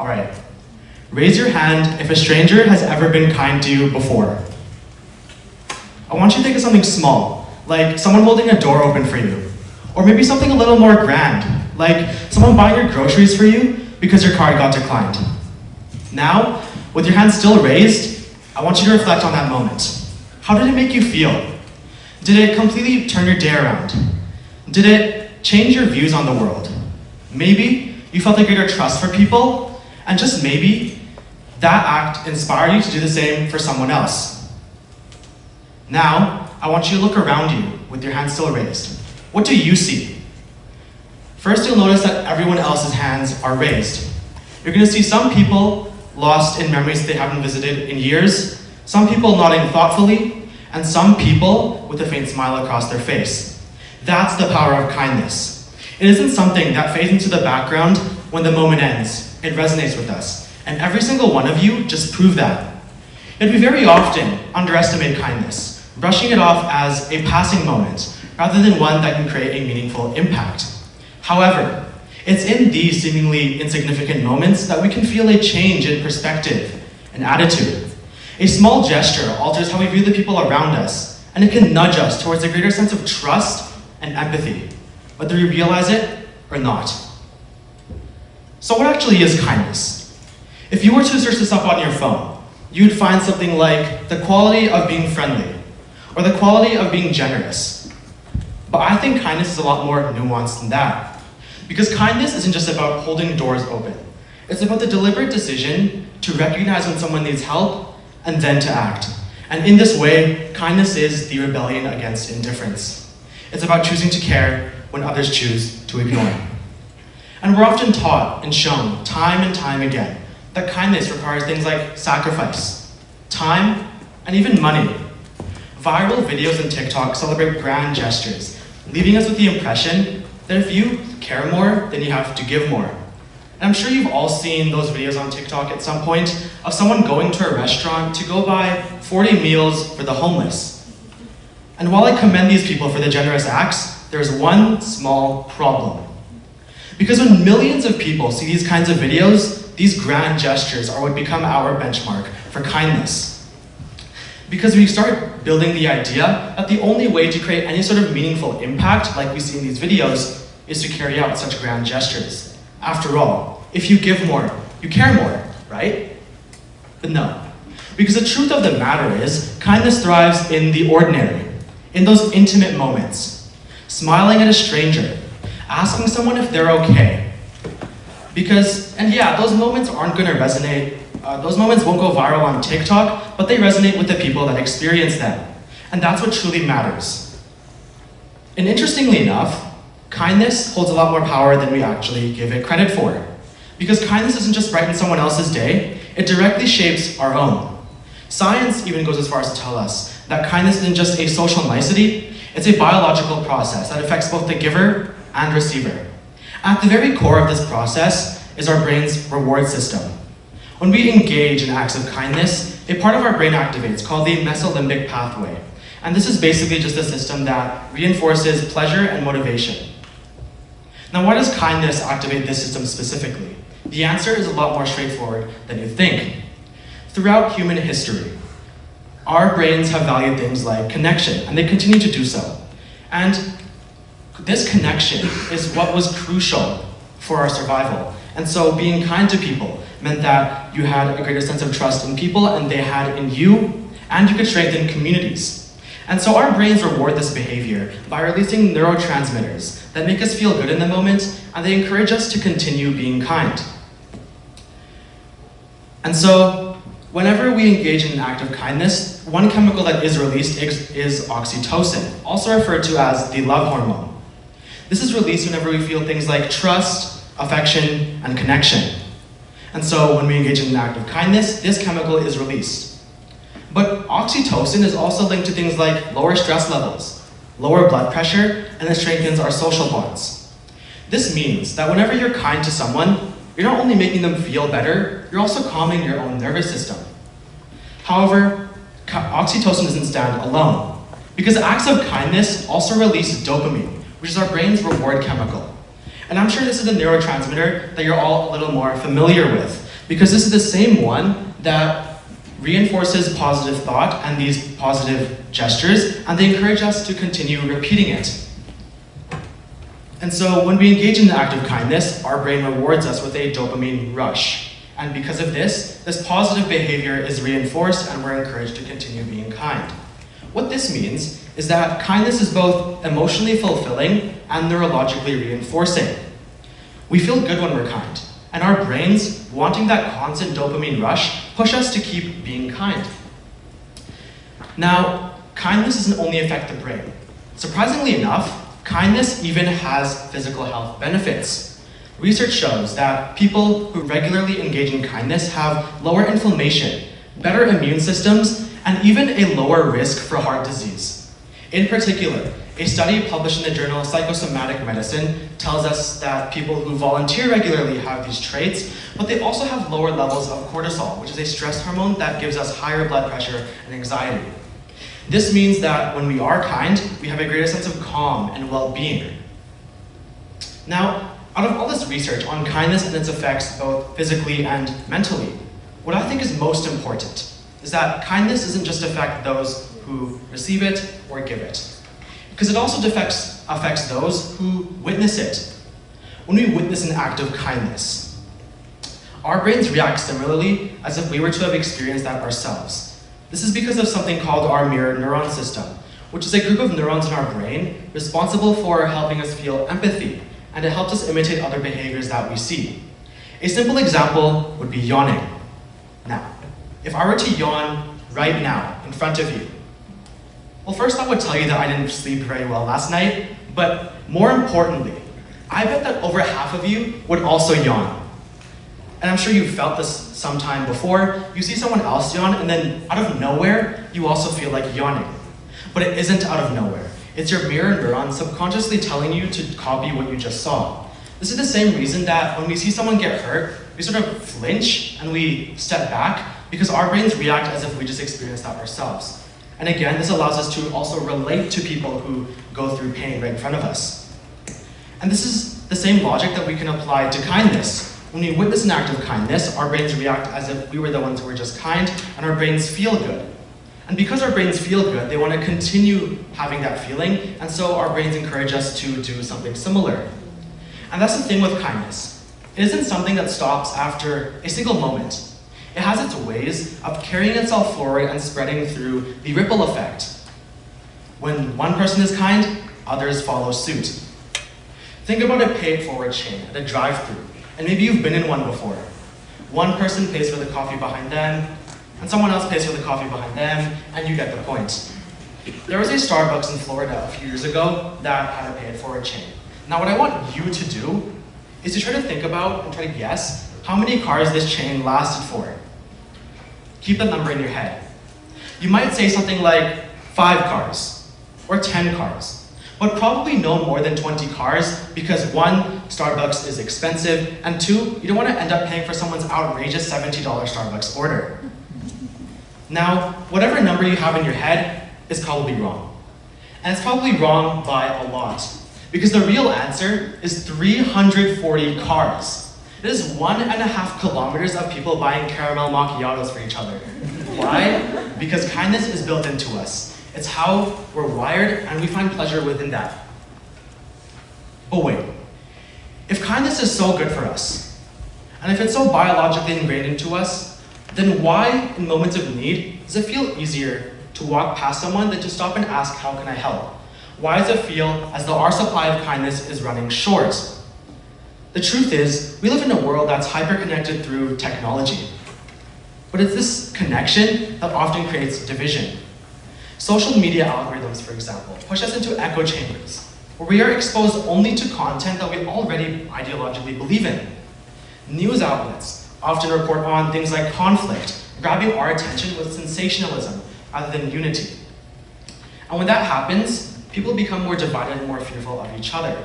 All right. Raise your hand if a stranger has ever been kind to you before. I want you to think of something small, like someone holding a door open for you. Or maybe something a little more grand, like someone buying your groceries for you because your card got declined. Now, with your hand still raised, I want you to reflect on that moment. How did it make you feel? Did it completely turn your day around? Did it change your views on the world? Maybe you felt a greater trust for people, and just maybe, that act inspired you to do the same for someone else. Now, I want you to look around you with your hand still raised. What do you see? First, you'll notice that everyone else's hands are raised. You're going to see some people lost in memories they haven't visited in years, some people nodding thoughtfully, and some people with a faint smile across their face. That's the power of kindness. It isn't something that fades into the background when the moment ends. It resonates with us. And every single one of you just proved that. Yet we very often underestimate kindness, brushing it off as a passing moment, rather than one that can create a meaningful impact. However, it's in these seemingly insignificant moments that we can feel a change in perspective and attitude. A small gesture alters how we view the people around us, and it can nudge us towards a greater sense of trust and empathy, whether we realize it or not. So what actually is kindness? If you were to search this up on your phone, you'd find something like the quality of being friendly, or the quality of being generous. But I think kindness is a lot more nuanced than that. Because kindness isn't just about holding doors open. It's about the deliberate decision to recognize when someone needs help and then to act. And in this way, kindness is the rebellion against indifference. It's about choosing to care when others choose to ignore. And we're often taught and shown time and time again that kindness requires things like sacrifice, time, and even money. Viral videos and TikTok celebrate grand gestures, leaving us with the impression that if you care more, then you have to give more. And I'm sure you've all seen those videos on TikTok at some point of someone going to a restaurant to go buy 40 meals for the homeless. And while I commend these people for the generous acts, there's one small problem. Because when millions of people see these kinds of videos, these grand gestures are what become our benchmark for kindness. Because we start building the idea that the only way to create any sort of meaningful impact, like we see in these videos, is to carry out such grand gestures. After all, if you give more, you care more, right? But no. Because the truth of the matter is, kindness thrives in the ordinary, in those intimate moments. Smiling at a stranger, asking someone if they're okay. Because, and yeah, those moments aren't going to resonate. Those moments won't go viral on TikTok, but they resonate with the people that experience them. And that's what truly matters. And interestingly enough, kindness holds a lot more power than we actually give it credit for. Because kindness doesn't just brighten someone else's day, it directly shapes our own. Science even goes as far as to tell us that kindness isn't just a social nicety, it's a biological process that affects both the giver and receiver. At the very core of this process is our brain's reward system. When we engage in acts of kindness, a part of our brain activates called the mesolimbic pathway. And this is basically just a system that reinforces pleasure and motivation. Now, why does kindness activate this system specifically? The answer is a lot more straightforward than you think. Throughout human history, our brains have valued things like connection, and they continue to do so. And this connection is what was crucial for our survival. And so being kind to people meant that you had a greater sense of trust in people and they had in you, and you could strengthen communities. And so our brains reward this behavior by releasing neurotransmitters that make us feel good in the moment, and they encourage us to continue being kind. And so whenever we engage in an act of kindness, one chemical that is released is oxytocin, also referred to as the love hormone. This is released whenever we feel things like trust, affection, and connection. And so when we engage in an act of kindness, this chemical is released. But oxytocin is also linked to things like lower stress levels, lower blood pressure, and it strengthens our social bonds. This means that whenever you're kind to someone, you're not only making them feel better, you're also calming your own nervous system. However, oxytocin doesn't stand alone, because acts of kindness also release dopamine, which is our brain's reward chemical. And I'm sure this is a neurotransmitter that you're all a little more familiar with. because this is the same one that reinforces positive thought and these positive gestures, and they encourage us to continue repeating it. And so when we engage in the act of kindness, our brain rewards us with a dopamine rush. And because of this positive behavior is reinforced and we're encouraged to continue being kind. What this means is that kindness is both emotionally fulfilling and neurologically reinforcing. We feel good when we're kind, and our brains, wanting that constant dopamine rush, push us to keep being kind. Now, kindness doesn't only affect the brain. Surprisingly enough, kindness even has physical health benefits. Research shows that people who regularly engage in kindness have lower inflammation, better immune systems, and even a lower risk for heart disease. In particular, a study published in the journal Psychosomatic Medicine tells us that people who volunteer regularly have these traits, but they also have lower levels of cortisol, which is a stress hormone that gives us higher blood pressure and anxiety. This means that when we are kind, we have a greater sense of calm and well-being. Now, out of all this research on kindness and its effects both physically and mentally, what I think is most important is that kindness doesn't just affect those who receive it or give it, because it also affects those who witness it. When we witness an act of kindness, our brains react similarly as if we were to have experienced that ourselves. This is because of something called our mirror neuron system, which is a group of neurons in our brain responsible for helping us feel empathy, and it helps us imitate other behaviors that we see. A simple example would be yawning. Now, if I were to yawn right now in front of you, well, first I would tell you that I didn't sleep very well last night, but more importantly, I bet that over half of you would also yawn. And I'm sure you've felt this sometime before. You see someone else yawn, and then out of nowhere, you also feel like yawning. But it isn't out of nowhere. It's your mirror neuron subconsciously telling you to copy what you just saw. This is the same reason that when we see someone get hurt, we sort of flinch and we step back because our brains react as if we just experienced that ourselves. And again, this allows us to also relate to people who go through pain right in front of us. And this is the same logic that we can apply to kindness. When we witness an act of kindness, our brains react as if we were the ones who were just kind, and our brains feel good. And because our brains feel good, they want to continue having that feeling, and so our brains encourage us to do something similar. And that's the thing with kindness. It isn't something that stops after a single moment. It has its ways of carrying itself forward and spreading through the ripple effect. When one person is kind, others follow suit. Think about a pay-it-forward chain at a drive-thru. And maybe you've been in one before. One person pays for the coffee behind them, and someone else pays for the coffee behind them, and you get the point. There was a Starbucks in Florida a few years ago that had a pay-it-forward chain. Now what I want you to do is to try to think about and try to guess how many cars this chain lasted for. Keep that number in your head. You might say something like 5 cars, or 10 cars. But probably no more than 20 cars because 1, Starbucks is expensive, and 2, you don't want to end up paying for someone's outrageous $70 Starbucks order. Now, whatever number you have in your head is probably wrong. And it's probably wrong by a lot, because the real answer is 340 cars. It is 1.5 kilometers of people buying caramel macchiatos for each other. Why? Because kindness is built into us. It's how we're wired, and we find pleasure within that. But wait, if kindness is so good for us, and if it's so biologically ingrained into us, then why, in moments of need, does it feel easier to walk past someone than to stop and ask, how can I help? Why does it feel as though our supply of kindness is running short? The truth is, we live in a world that's hyper-connected through technology. But it's this connection that often creates division. Social media algorithms, for example, push us into echo chambers, where we are exposed only to content that we already ideologically believe in. News outlets often report on things like conflict, grabbing our attention with sensationalism rather than unity. And when that happens, people become more divided and more fearful of each other.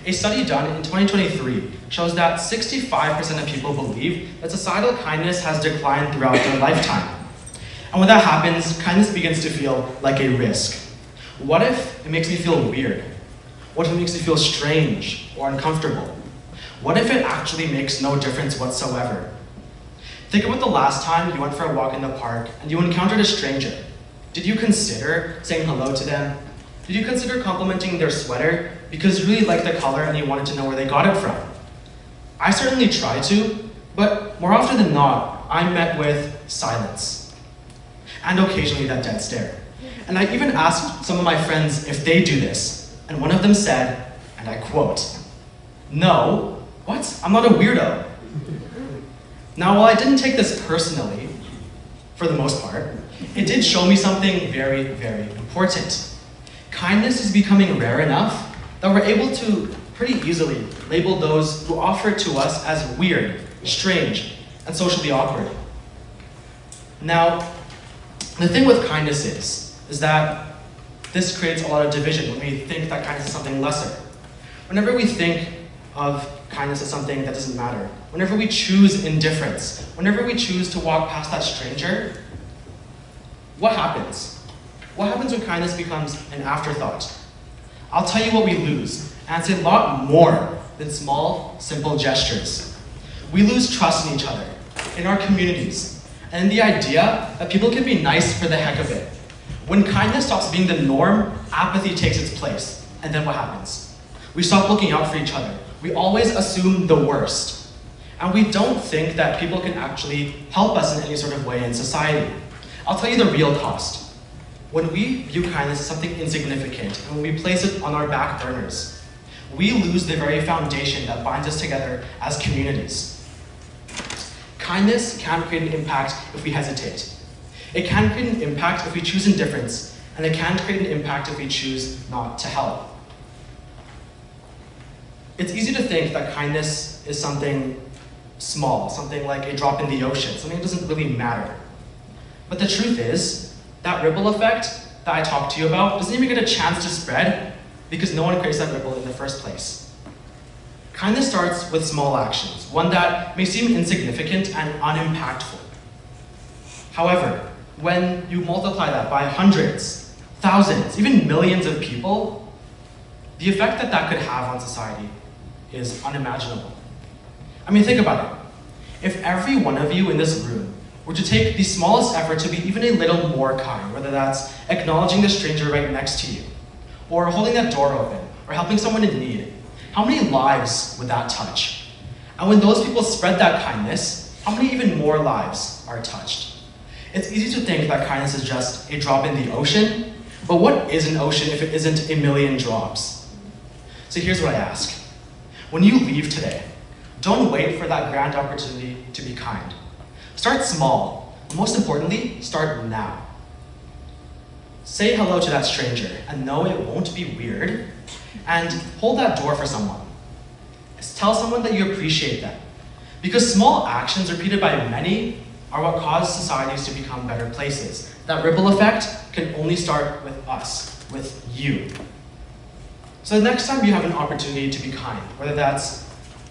A study done in 2023 shows that 65% of people believe that societal kindness has declined throughout their lifetime. And when that happens, kindness begins to feel like a risk. What if it makes me feel weird? What if it makes me feel strange or uncomfortable? What if it actually makes no difference whatsoever? Think about the last time you went for a walk in the park and you encountered a stranger. Did you consider saying hello to them? Did you consider complimenting their sweater because you really liked the color and you wanted to know where they got it from? I certainly try to, but more often than not, I'm met with silence. And occasionally that dead stare. And I even asked some of my friends if they do this, and one of them said, and I quote, "No, what? I'm not a weirdo." Now, while I didn't take this personally, for the most part, it did show me something very, very important. Kindness is becoming rare enough that we're able to pretty easily label those who offer it to us as weird, strange, and socially awkward. Now, the thing with kindness is that this creates a lot of division when we think that kindness is something lesser. Whenever we think of kindness as something that doesn't matter, whenever we choose indifference, whenever we choose to walk past that stranger, what happens? What happens when kindness becomes an afterthought? I'll tell you what we lose, and it's a lot more than small, simple gestures. We lose trust in each other, in our communities, and in the idea that people can be nice for the heck of it. When kindness stops being the norm, apathy takes its place. And then what happens? We stop looking out for each other. We always assume the worst. And we don't think that people can actually help us in any sort of way in society. I'll tell you the real cost. When we view kindness as something insignificant, and when we place it on our back burners, we lose the very foundation that binds us together as communities. Kindness can create an impact if we hesitate. It can create an impact if we choose indifference, and it can create an impact if we choose not to help. It's easy to think that kindness is something small, something like a drop in the ocean, something that doesn't really matter. But the truth is, that ripple effect that I talked to you about doesn't even get a chance to spread because no one creates that ripple in the first place. Kindness starts with small actions, one that may seem insignificant and unimpactful. However, when you multiply that by hundreds, thousands, even millions of people, the effect that that could have on society is unimaginable. I mean, think about it. If every one of you in this room were to take the smallest effort to be even a little more kind, whether that's acknowledging the stranger right next to you, or holding that door open, or helping someone in need, how many lives would that touch? And when those people spread that kindness, how many even more lives are touched? It's easy to think that kindness is just a drop in the ocean, but what is an ocean if it isn't a million drops? So here's what I ask. When you leave today, don't wait for that grand opportunity to be kind. Start small, but most importantly, start now. Say hello to that stranger and know it won't be weird, and hold that door for someone. Tell someone that you appreciate them. Because small actions repeated by many are what cause societies to become better places. That ripple effect can only start with us, with you. So the next time you have an opportunity to be kind, whether that's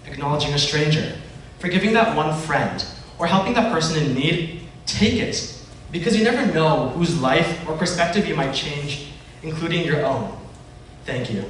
acknowledging a stranger, forgiving that one friend, or helping that person in need, take it. Because you never know whose life or perspective you might change, including your own. Thank you.